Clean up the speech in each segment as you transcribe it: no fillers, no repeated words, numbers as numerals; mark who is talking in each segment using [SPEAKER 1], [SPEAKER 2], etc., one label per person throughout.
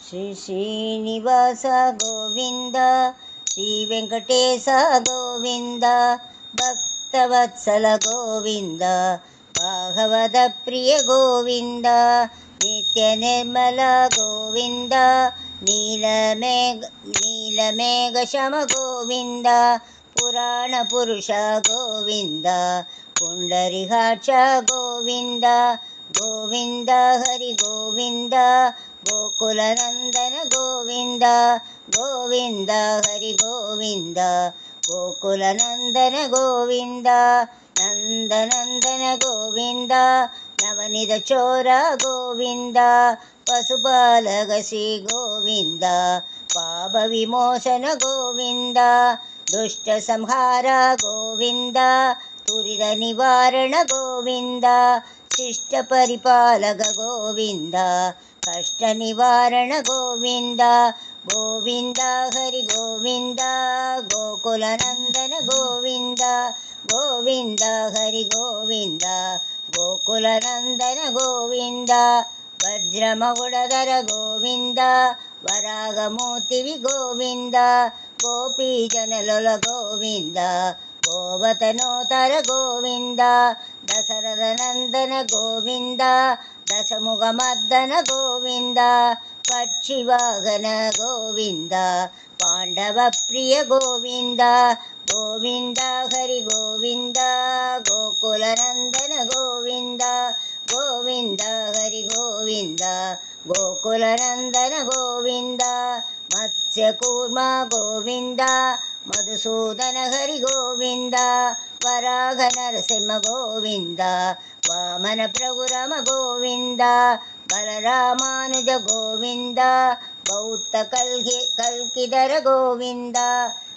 [SPEAKER 1] ಶ್ರೀ ಶ್ರೀನಿವಾಸ ಗೋವಿಂದ, ಶ್ರೀ ವೆಂಕಟೇಶ ಗೋವಿಂದ, ಭಕ್ತವತ್ಸಲ ಗೋವಿಂದ, ಭಾಗವತ ಪ್ರಿಯ ಗೋವಿಂದ, ನಿತ್ಯ ನಿರ್ಮಲ ಗೋವಿಂದ, ನೀಲಮೇಘ ಶಮ ಗೋವಿಂದ, ಪುರಾಣ ಪುರುಷ ಗೋವಿಂದ, ಪುಂಡರಿಕಾಕ್ಷ ಗೋವಿಂದ, ಗೋವಿಂದ ಹರಿ ಗೋವಿಂದ, ಗೋಕುಲನಂದನ ಗೋವಿಂದ, ಗೋವಿಂದ ಹರಿ ಗೋವಿಂದ, ಗೋಕುಲನಂದನ ಗೋವಿಂದ, ನಂದನಂದನ ಗೋವಿಂದ, ನವನಿಧ ಚೋರ ಗೋವಿಂದ, ಪಶುಪಾಲಕ ಶ್ರೀ ಗೋವಿಂದ, ಪಾಪ ವಿಮೋಚನ ಗೋವಿಂದ, ದುಷ್ಟ ಸಂಹಾರ ಗೋವಿಂದ, ತುರಿದ ನಿವಾರಣ ಗೋವಿಂದ, ಶಿಷ್ಟ ಪರಿಪಾಲಕ ಗೋವಿಂದ, ಕಷ್ಟ ನಿವಾರಣ ಗೋವಿಂದ, ಗೋವಿಂದ ಹರಿ ಗೋವಿಂದ, ಗೋಕುಲನಂದನ ಗೋವಿಂದ, ಗೋವಿಂದ ಹರಿ ಗೋವಿಂದ, ಗೋಕುಲನಂದನ ಗೋವಿಂದ, ವಜ್ರಮಗುಡಧರ ಗೋವಿಂದ, ವರಾಗಮೂರ್ತಿ ಗೋವಿಂದ, ಗೋಪೀ ಜನಲೊಲ ಗೋವಿಂದ, ಗೋವತನೋತರ ಗೋವಿಂದ, ದಶರಥ ನಂದನ ಗೋವಿಂದ, ದಶಮುಖ ಮರ್ದನ ಗೋವಿಂದ, ಪಕ್ಷಿವಾಹನ ಗೋವಿಂದ, ಪಾಂಡವ ಪ್ರಿಯ ಗೋವಿಂದ, ಗೋವಿಂದ ಹರಿ ಗೋವಿಂದ, ಗೋಕುಲನಂದನ ಗೋವಿಂದ, ಗೋವಿಂದ ಹರಿ ಗೋವಿಂದ, ಗೋಕುಲನಂದನ ಗೋವಿಂದ, ಮತ್ಸ್ಯಕೂರ್ಮ ಗೋವಿಂದ, ಮಧುಸೂದನ ಹರಿ ಗೋವಿಂದ, ವರಾಹ ನರಸಿಂಹ ಗೋವಿಂದ, ವಾಮನ ಪ್ರಭುರಮ ಗೋವಿಂದ, ಬಲರಾಮಾನುಜ ಗೋವಿಂದ, ಬೌದ್ಧ ಕಲ್ಕಿದರ ಗೋವಿಂದ,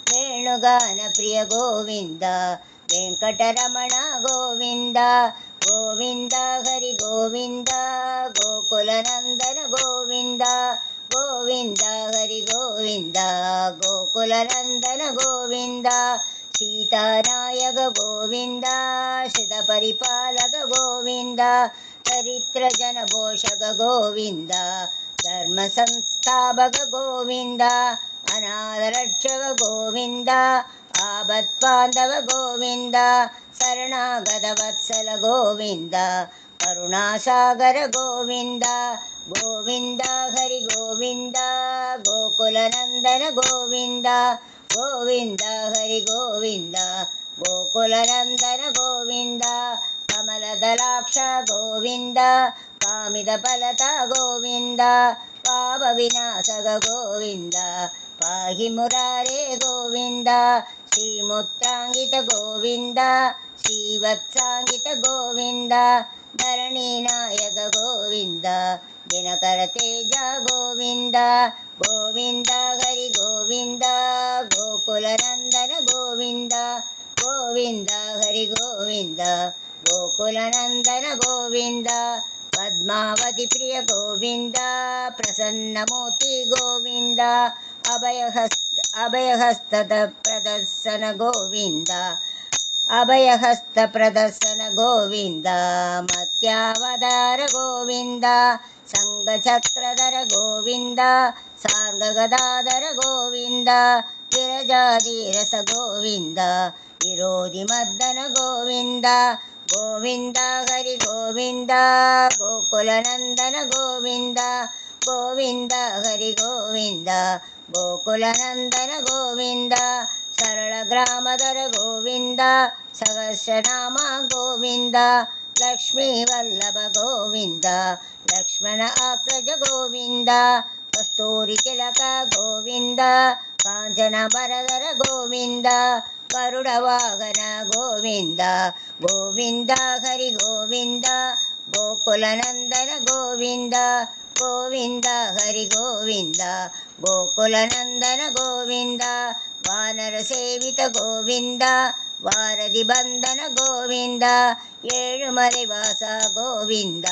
[SPEAKER 1] ವೇಣುಗಾನ ಪ್ರಿಯ ಗೋವಿಂದ, ವೆಂಕಟರಮಣ ಗೋವಿಂದ, ಗೋವಿಂದ ಹರಿ ಗೋವಿಂದ, ಗೋಕುಲನಂದನ ಗೋವಿಂದ, ಗೋವಿಂದ ಹರಿ ಗೋವಿಂದ, ಗೋಕುಲನಂದನ ಗೋವಿಂದ, ಸೀತಾನಾಯಕ ಗೋವಿಂದ, ಶ್ರಿತ ಪರಿಪಾಲಕ ಗೋವಿಂದ, ಚರಿತ್ರ ಜನ ಪೋಷಕ ಗೋವಿಂದ, ಧರ್ಮ ಸಂಸ್ಥಾಪಕ ಗೋವಿಂದ, ಅನಾಥ ರಕ್ಷಕ ಗೋವಿಂದ, ಆಪತ್ಬಾಂಧವ ಗೋವಿಂದ, ಶರಣಾಗತ ವತ್ಸಲ ಗೋವಿಂದ, ಕರುಣಾಸಾಗರ ಗೋವಿಂದ, ಗೋವಿಂದ ಹರಿ ಗೋವಿಂದ, ಗೋಕುಲನಂದನ ಗೋವಿಂದ, ಗೋವಿಂದ ಹರಿ ಗೋವಿಂದ, ಗೋಕುಲನಂದನ ಗೋವಿಂದ, ಕಮಲದಲಾಕ್ಷ ಗೋವಿಂದ, ಕಾಮಿತ ಫಲತ ಗೋವಿಂದ, ಪಾಪ ವಿನಾಶಕ ಗೋವಿಂದ, ಪಾಹಿ ಮುರಾರೇ ಗೋವಿಂದ, ಶ್ರೀಮೂತ್ರಾಂಗಿತ ಗೋವಿಂದ, ಶ್ರೀವತ್ಸಾಂಗಿತ ಗೋವಿಂದ, ಧರಣಿ ನಾಯಕ ಗೋವಿಂದ, ದಿನಕರ ತೇಜ ಗೋವಿಂದ, ಗೋವಿಂದ ಹರಿ ಗೋವಿಂದ, ಗೋಕುಲನಂದನ ಗೋವಿಂದ, ಗೋವಿಂದ ಹರಿ ಗೋವಿಂದ, ಗೋಕುಲನಂದನ ಗೋವಿಂದ, ಪದ್ಮಾವತಿ ಪ್ರಿಯ ಗೋವಿಂದ, ಪ್ರಸನ್ನಮೂರ್ತಿ ಗೋವಿಂದ, ಅಭಯಹಸ್ತದ ಪ್ರದರ್ಶನ ಗೋವಿಂದ, ಅಭಯಹಸ್ತ ಪ್ರದರ್ಶನ ಗೋವಿಂದ, ಮತ್ಯಾವತಾರ ಗೋವಿಂದ, ಸಂಘಚಕ್ರಧರ ಗೋವಿಂದ, ಸಾರ್ಗಗದಾಧರ ಗೋವಿಂದ, ವಿರಜಾಧೀರಸ ಗೋವಿಂದ, ವಿರೋಧಿ ಮರ್ದನ ಗೋವಿಂದ, ಗೋವಿಂದ ಹರಿ ಗೋವಿಂದ, ಗೋಕುಲನಂದನ ಗೋವಿಂದ, ಗೋವಿಂದ ಹರಿ ಗೋವಿಂದ, ಗೋಕುಲನಂದನ ಗೋವಿಂದ, ಸರಳ ಗ್ರಾಮಧರ ಗೋವಿಂದ, ಸಹಸ್ರನಾಮ ಗೋವಿಂದ, ಲಕ್ಷ್ಮೀ ವಲ್ಲಭ ಗೋವಿಂದ, ಲಕ್ಷ್ಮಣ ಅಗ್ರಜ ಗೋವಿಂದ, ಕಸ್ತೂರಿ ತಿಲಕ ಗೋವಿಂದ, ಕಾಂಚನ ಬರದರ ಗೋವಿಂದ, ಗರುಡ ವಾಹನ ಗೋವಿಂದ, ಗೋವಿಂದ ಹರಿ ಗೋವಿಂದ, ಗೋಕುಲನಂದನ ಗೋವಿಂದ, ಗೋವಿಂದ ಹರಿ ಗೋವಿಂದ, ಗೋಕುಲನಂದನ ಗೋವಿಂದ, ವಾನರ ಸೇವಿತ ಗೋವಿಂದ, ವಾರಧಿ ಬಂಧನ ಗೋವಿಂದ, ಏಳುಮಲೆ ವಾಸ ಗೋವಿಂದ,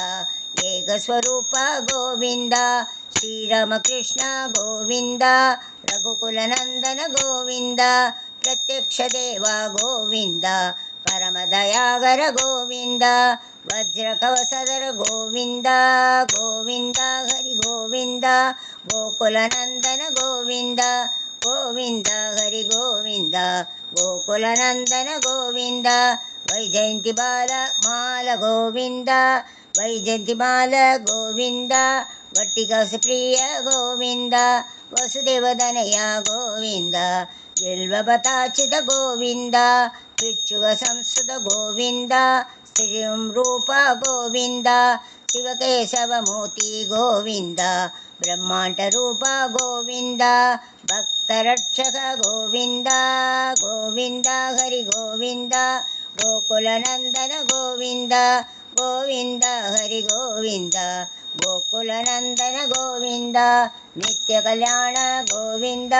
[SPEAKER 1] ಏಕಸ್ವರೂಪ ಗೋವಿಂದ, ಶ್ರೀರಾಮಕೃಷ್ಣ ಗೋವಿಂದ, ರಘುಕುಲನಂದನ ಗೋವಿಂದ, ಪ್ರತ್ಯಕ್ಷ ದೇವ ಗೋವಿಂದ, ಪರಮದಯಾಗರ ಗೋವಿಂದ, ವಜ್ರ ಕವಸಧರ ಗೋವಿಂದ, ಗೋವಿಂದ ಹರಿ ಗೋವಿಂದ, ಗೋಕುಲನಂದನ ಗೋವಿಂದ ಗೋವಿಂದ ಹರಿ ಗೋವಿಂದ ಗೋಕುಲನಂದನ ಗೋವಿಂದ ವೈಜಯಂತಿ ಬಾಲ ಮಾಲ ಗೋವಿಂದ ವೈಜಯಂತಿ ಮಾಲ ಗೋವಿಂದ ವಟ್ಟಿಗಾಸ ಪ್ರಿಯ ಗೋವಿಂದ ವಸುದೇವದನಯ ಗೋವಿಂದ ಬಿಲ್ವಬತಾಚಿದ ಗೋವಿಂದ ಬಿಚ್ಚುವ ಸಂಸ್ಕೃತ ಗೋವಿಂದ ಶ್ರೀಂ ರೂಪ ಗೋವಿಂದ ಶಿವಕೇಶವಮೂರ್ತಿ ಗೋವಿಂದ ಬ್ರಹ್ಮಾಂಡ ರೂಪ ಗೋವಿಂದ ಭಕ್ತರಕ್ಷಕ ಗೋವಿಂದ ಗೋವಿಂದ ಹರಿ ಗೋವಿಂದ ಗೋಕುಲನಂದನ ಗೋವಿಂದ ಗೋವಿಂದ ಹರಿ ಗೋವಿಂದ ಗೋಕುಲನಂದನ ಗೋವಿಂದ ನಿತ್ಯ ಕಲ್ಯಾಣ ಗೋವಿಂದ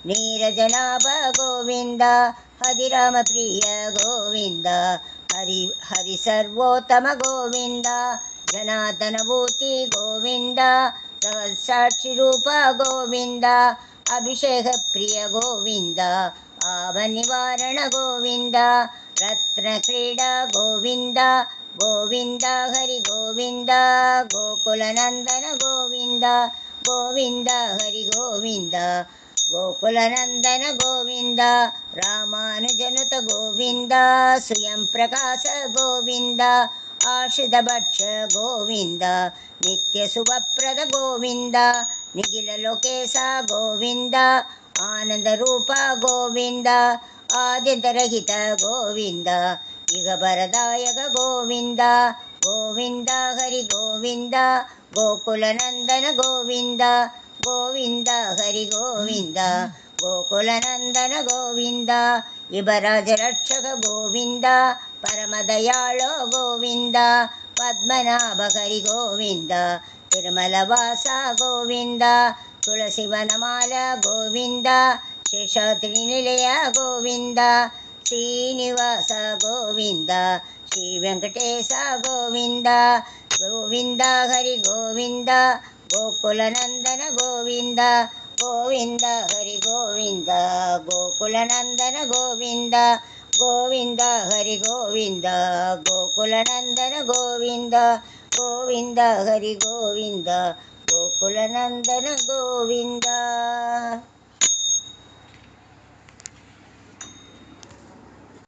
[SPEAKER 1] ನೀರಜನಾಭ ಗೋವಿಂದ ಹರಿರಾಮ ಪ್ರಿಯ ಗೋವಿಂದ ಹರಿ ಸರ್ವೋತ್ತಮ ಗೋವಿಂದ ಜನಾರ್ದನ ಭೂತಿ ಗೋವಿಂದ ಸಾಕ್ಷಿ ರೂಪ ಗೋವಿಂದ ಅಭಿಷೇಕ ಪ್ರಿಯ ಗೋವಿಂದ ಆವ ನಿವಾರಣ ಗೋವಿಂದ ರತ್ನ ಕ್ರೀಡಾ ಗೋವಿಂದ ಗೋವಿಂದ ಹರಿ ಗೋವಿಂದ ಗೋಕುಲನಂದನ ಗೋವಿಂದ ಗೋವಿಂದ ಹರಿ ಗೋವಿಂದ ಗೋಕುಲನಂದನ ಗೋವಿಂದ ರಾಮಾನುಜನುತ ಗೋವಿಂದ ಸ್ವಯಂ ಪ್ರಕಾಶ ಗೋವಿಂದ ಆಶ್ರಿತ ಭಕ್ಷ ಗೋವಿಂದ ನಿತ್ಯ ಶುಭಪ್ರದ ಗೋವಿಂದ ನಿಖಿಲ ಲೋಕೇಶ ಗೋವಿಂದ ಆನಂದ ರೂಪ ಗೋವಿಂದ ಆದ್ಯಂತರಹಿತ ಗೋವಿಂದ ಈಗ ಬರದಾಯಕ ಗೋವಿಂದ ಗೋವಿಂದ ಹರಿ ಗೋವಿಂದ ಗೋಕುಲನಂದನ ಗೋವಿಂದ ಗೋವಿಂದ ಹರಿ ಗೋವಿಂದ ಗೋಕುಲನಂದನ ಗೋವಿಂದ ಇಬರಾಜ ರಕ್ಷಕ ಗೋವಿಂದ ಪರಮದಯಾಳೋ ಗೋವಿಂದ ಪದ್ಮನಾಭ ಹರಿ ಗೋವಿಂದ ತಿರುಮಲವಾಸ ಗೋವಿಂದ ತುಳಸಿ ವನಮಾಲ ಗೋವಿಂದ ಶೇಷಾದ್ರಿ ನಿಲಯ ಗೋವಿಂದ ಶ್ರೀನಿವಾಸ ಗೋವಿಂದ ಶ್ರೀ ವೆಂಕಟೇಶ ಗೋವಿಂದ ಗೋವಿಂದ ಹರಿ ಗೋವಿಂದ ಗೋಕುಲನಂದನ ಗೋವಿಂದ ಗೋವಿಂದ ಹರಿ ಗೋವಿಂದ ಗೋಕುಲನಂದನ ಗೋವಿಂದ ಗೋವಿಂದ ಹರಿ ಗೋವಿಂದ ಗೋಕುಲನಂದನ ಗೋವಿಂದ ಗೋವಿಂದ ಹರಿ ಗೋವಿಂದ ಗೋಕುಲನಂದನ ಗೋವಿಂದ.